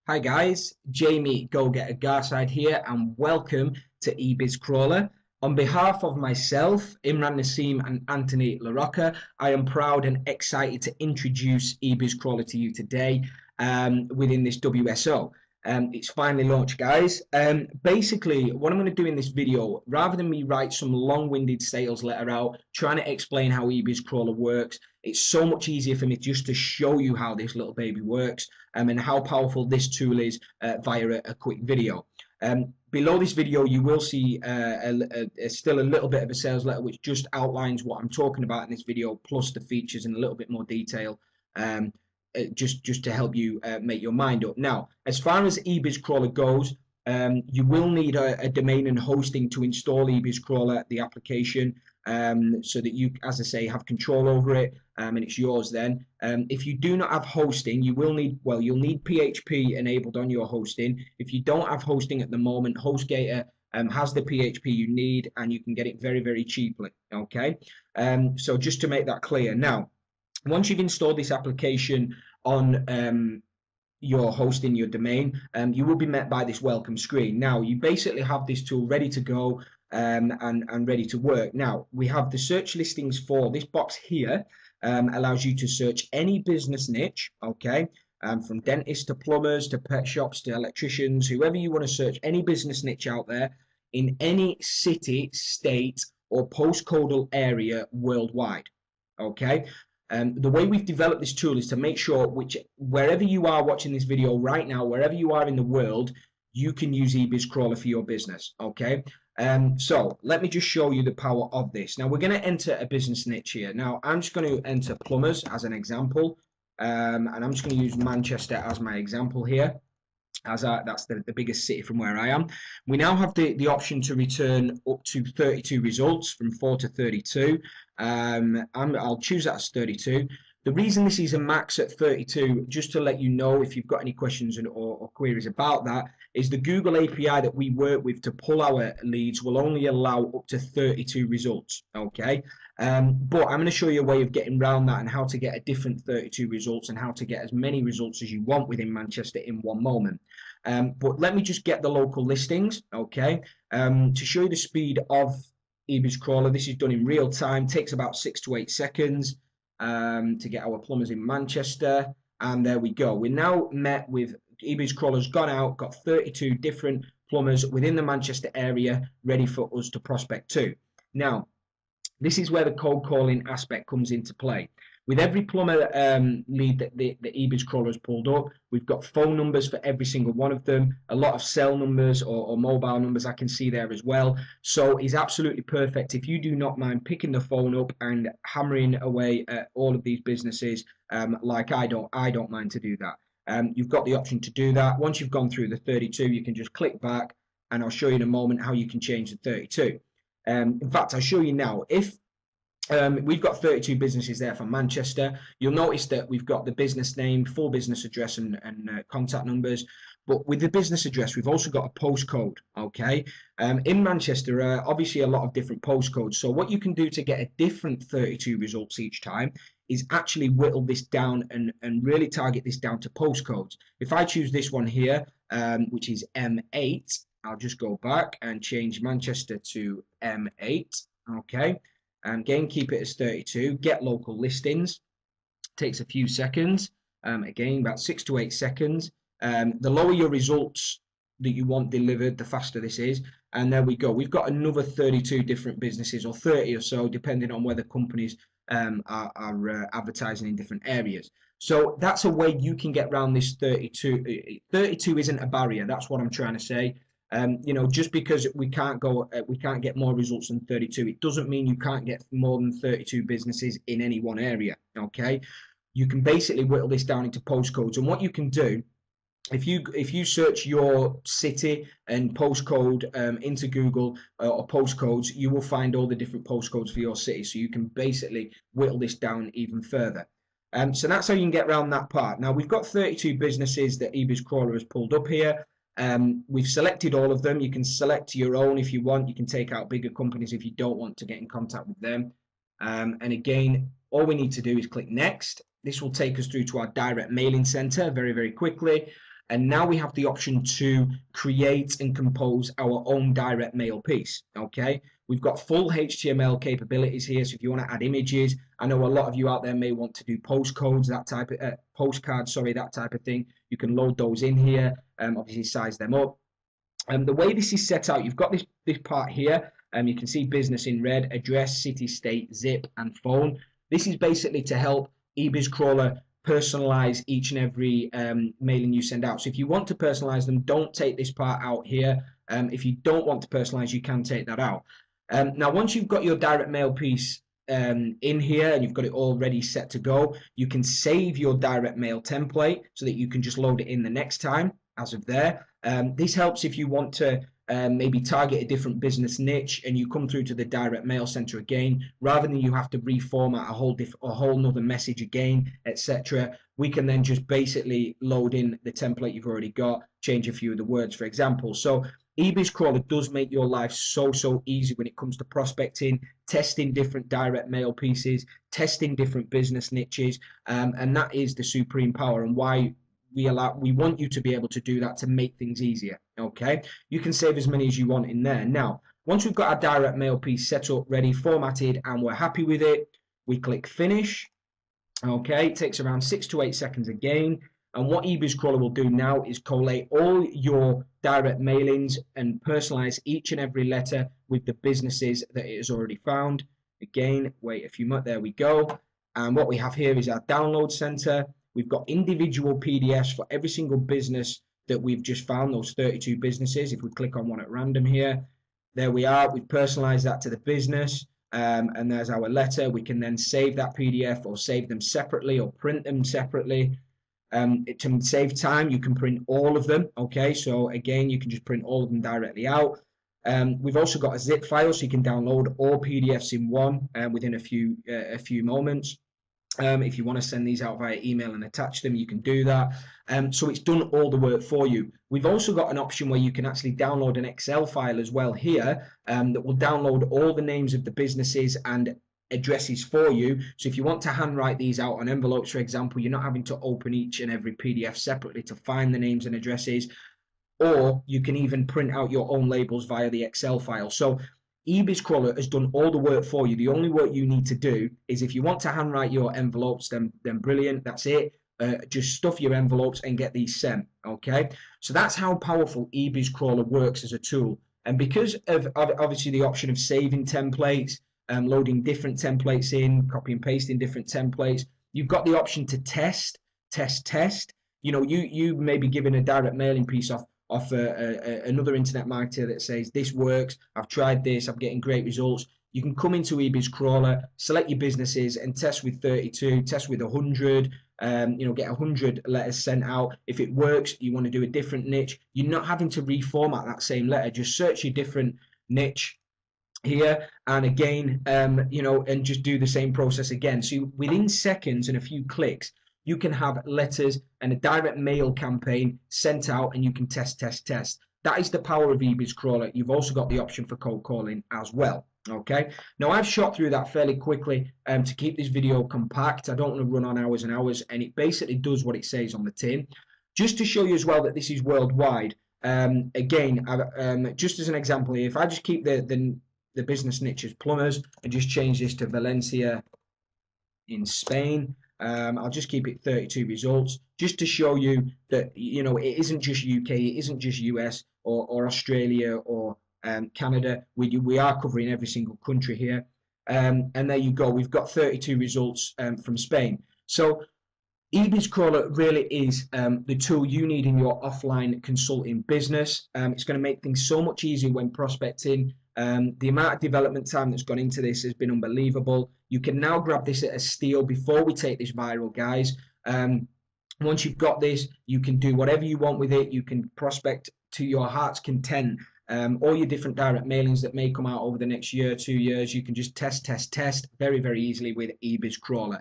Hi guys, Jamie Go Getter Garside here and welcome to eBIZCrawler. On behalf of myself, Imran Nassim and Anthony LaRocca, I am proud and excited to introduce eBIZCrawler to you today within this WSO. It's finally launched, guys. Basically, what I'm going to do in this video, rather than me write some long-winded sales letter out trying to explain how eBIZCrawler works, it's so much easier for me just to show you how this little baby works and how powerful this tool is via a quick video. Below this video, you will see still a little bit of a sales letter which just outlines what I'm talking about in this video, plus the features in a little bit more detail. Just to help you make your mind up. Now, as far as eBIZCrawler goes, you will need a domain and hosting to install eBIZCrawler, the application, so that you, as I say, have control over it, and it's yours then. If you do not have hosting, you'll need PHP enabled on your hosting. If you don't have hosting at the moment, HostGator has the PHP you need, and you can get it very, very cheaply, okay? So just to make that clear. Now, once you've installed this application on your hosting, your domain, you will be met by this welcome screen. Now, you basically have this tool ready to go and ready to work. Now, we have the search listings for this box here, allows you to search any business niche, okay? From dentists to plumbers to pet shops to electricians, whoever you want to search, any business niche out there in any city, state, or postcodal area worldwide, okay? The way we've developed this tool is to make sure wherever you are watching this video right now, wherever you are in the world, you can use eBIZCrawler for your business, okay? So let me just show you the power of this. Now, we're going to enter a business niche here. Now, I'm just going to enter plumbers as an example, and I'm just going to use Manchester as my example here, as that's the biggest city from where I am. We now have the option to return up to 32 results, from 4 to 32. I'll choose that as 32. The reason this is a max at 32, just to let you know if you've got any questions or queries about that, is the Google API that we work with to pull our leads will only allow up to 32 results, okay? But I'm going to show you a way of getting around that and how to get a different 32 results and how to get as many results as you want within Manchester in one moment. But let me just get the local listings, okay? To show you the speed of eBIZCrawler, this is done in real time, takes about 6 to 8 seconds to get our plumbers in Manchester. And there we go. We're now met with eBIZCrawler's gone out, got 32 different plumbers within the Manchester area ready for us to prospect to. Now, this is where the cold calling aspect comes into play. With every plumber lead that the eBIZCrawler has pulled up, we've got phone numbers for every single one of them, a lot of cell numbers or mobile numbers I can see there as well. So it's absolutely perfect if you do not mind picking the phone up and hammering away at all of these businesses like I don't mind to do that. You've got the option to do that. Once you've gone through the 32, you can just click back, and I'll show you in a moment how you can change the 32. In fact, I'll show you now. If we've got 32 businesses there for Manchester, you'll notice that we've got the business name, full business address, and contact numbers. But with the business address, we've also got a postcode, okay? In Manchester, obviously a lot of different postcodes. So what you can do to get a different 32 results each time is actually whittle this down and really target this down to postcodes. If I choose this one here, which is M8, I'll just go back and change Manchester to M8, okay? And again, keep it as 32, get local listings, takes a few seconds, again, about 6 to 8 seconds. The lower your results that you want delivered, the faster this is. And there we go. We've got another 32 different businesses, or 30 or so, depending on whether companies are advertising in different areas. So that's a way you can get around this 32. 32 isn't a barrier. That's what I'm trying to say. You know, just because we can't get more results than 32, it doesn't mean you can't get more than 32 businesses in any one area, okay? You can basically whittle this down into postcodes, and what you can do, if you search your city and postcode into Google or postcodes, you will find all the different postcodes for your city, so you can basically whittle this down even further. So that's how you can get around that part. Now, we've got 32 businesses that eBIZCrawler has pulled up here. We've selected all of them. You can select your own if you want. You can take out bigger companies if you don't want to get in contact with them. And again, all we need to do is click next. This will take us through to our direct mailing center very, very quickly. And now we have the option to create and compose our own direct mail piece. Okay, we've got full HTML capabilities here. So if you want to add images, I know a lot of you out there may want to do postcodes, that type of postcards, sorry, that type of thing. You can load those in here. Obviously size them up. The way this is set out, you've got this part here. You can see business in red, address, city, state, zip, and phone. This is basically to help eBIZCrawler personalize each and every mailing you send out. So if you want to personalize them, don't take this part out here. If you don't want to personalize, you can take that out. Now, once you've got your direct mail piece in here and you've got it all ready set to go, you can save your direct mail template so that you can just load it in the next time as of there. This helps if you want to maybe target a different business niche and you come through to the direct mail center again, rather than you have to reformat a whole nother message again, etc. We can then just basically load in the template you've already got, change a few of the words, for example. So eBIZCrawler does make your life so easy when it comes to prospecting, testing different direct mail pieces, testing different business niches, and that is the supreme power and why we want you to be able to do that to make things easier. Okay, you can save as many as you want in there. Now, once we've got our direct mail piece set up, ready, formatted, and we're happy with it, we click finish. Okay, it takes around 6 to 8 seconds again. And what eBIZCrawler will do now is collate all your direct mailings and personalize each and every letter with the businesses that it has already found. Again, wait a few months, there we go. And what we have here is our download center. We've got individual PDFs for every single business that we've just found, those 32 businesses. If we click on one at random here, there we are. We've personalized that to the business. And there's our letter. We can then save that PDF or save them separately or print them separately. To save time, you can print all of them. Okay, so again, you can just print all of them directly out. We've also got a zip file, so you can download all PDFs in one within a few moments. If you want to send these out via email and attach them, you can do that. So it's done all the work for you. We've also got an option where you can actually download an Excel file as well here that will download all the names of the businesses and addresses for you. So if you want to handwrite these out on envelopes, for example, you're not having to open each and every PDF separately to find the names and addresses, or you can even print out your own labels via the Excel file. So eBIZCrawler has done all the work for you. The only work you need to do is, if you want to handwrite your envelopes, then brilliant, that's it. Just stuff your envelopes and get these sent. Okay, so that's how powerful eBIZCrawler works as a tool. And because of obviously the option of saving templates, loading different templates in, copy and pasting different templates, you've got the option to test. You know, you may be given a direct mailing piece off another internet marketer that says this works, I've tried this, I'm getting great results. You can come into eBIZCrawler, select your businesses and test with 32, test with 100, you know, get 100 letters sent out. If it works, you want to do a different niche, you're not having to reformat that same letter. Just search your different niche here, and again, you know, and just do the same process again. So within seconds and a few clicks, you can have letters and a direct mail campaign sent out, and you can test. That is the power of eBIZCrawler. You've also got the option for cold calling as well. Okay, now I've shot through that fairly quickly to keep this video compact. I don't want to run on hours and hours, and it basically does what it says on the tin. Just to show you as well that this is worldwide, again, just as an example here, if I just keep the business niche as plumbers and just change this to Valencia in Spain, I'll just keep it 32 results, just to show you that, you know, it isn't just UK, it isn't just US or Australia or Canada. We are covering every single country here. And there you go. We've got 32 results from Spain. So eBIZCrawler really is the tool you need in your offline consulting business. It's going to make things so much easier when prospecting. The amount of development time that's gone into this has been unbelievable. You can now grab this at a steal before we take this viral, guys. Once you've got this, you can do whatever you want with it. You can prospect to your heart's content. All your different direct mailings that may come out over the next year, 2 years, you can just test very, very easily with eBIZCrawler.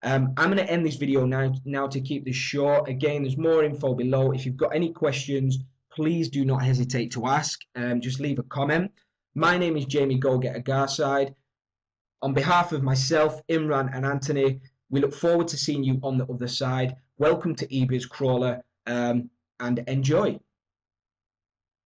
I'm going to end this video now to keep this short. Again, there's more info below. If you've got any questions, please do not hesitate to ask. Just leave a comment. My name is Jamie Go-Getter Garside. On behalf of myself, Imran and Anthony, we look forward to seeing you on the other side. Welcome to eBIZCrawler. and enjoy.